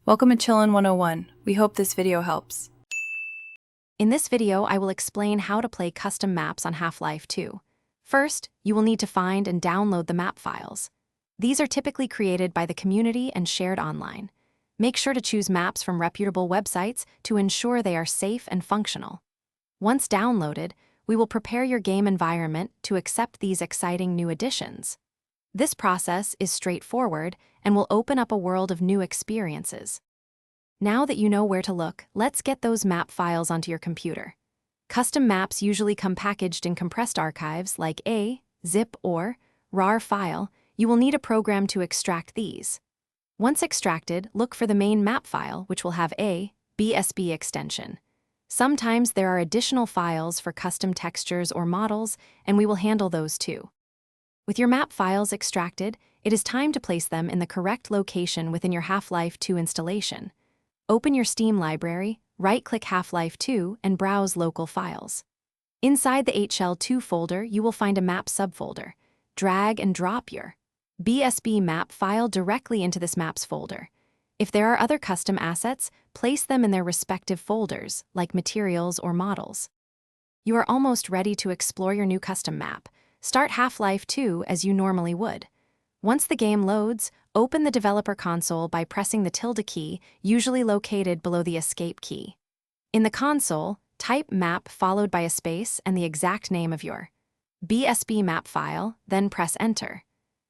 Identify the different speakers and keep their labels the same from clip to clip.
Speaker 1: Welcome to Chillin' 101. We hope this video helps.
Speaker 2: In this video, I will explain how to play custom maps on Half-Life 2. First, you will need to find and download the map files. These are typically created by the community and shared online. Make sure to choose maps from reputable websites to ensure they are safe and functional. Once downloaded, we will prepare your game environment to accept these exciting new additions. This process is straightforward and will open up a world of new experiences. Now that you know where to look, let's get those map files onto your computer. Custom maps usually come packaged in compressed archives like a, zip, or RAR file. You will need a program to extract these. Once extracted, look for the main map file, which will have a BSB extension. Sometimes there are additional files for custom textures or models, and we will handle those too. With your map files extracted, it is time to place them in the correct location within your Half-Life 2 installation. Open your Steam library, right-click Half-Life 2, and browse local files. Inside the HL 2 folder, you will find a map subfolder. Drag and drop your BSB map file directly into this maps folder. If there are other custom assets, place them in their respective folders, like materials or models. You are almost ready to explore your new custom map. Start Half-Life 2 as you normally would. Once the game loads, open the developer console by pressing the tilde key, usually located below the escape key. In the console, type map followed by a space and the exact name of your BSB map file, then press enter.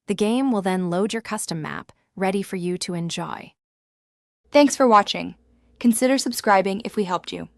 Speaker 2: The game will then load your custom map, ready for you to enjoy.
Speaker 3: Thanks for watching. Consider subscribing if we helped you.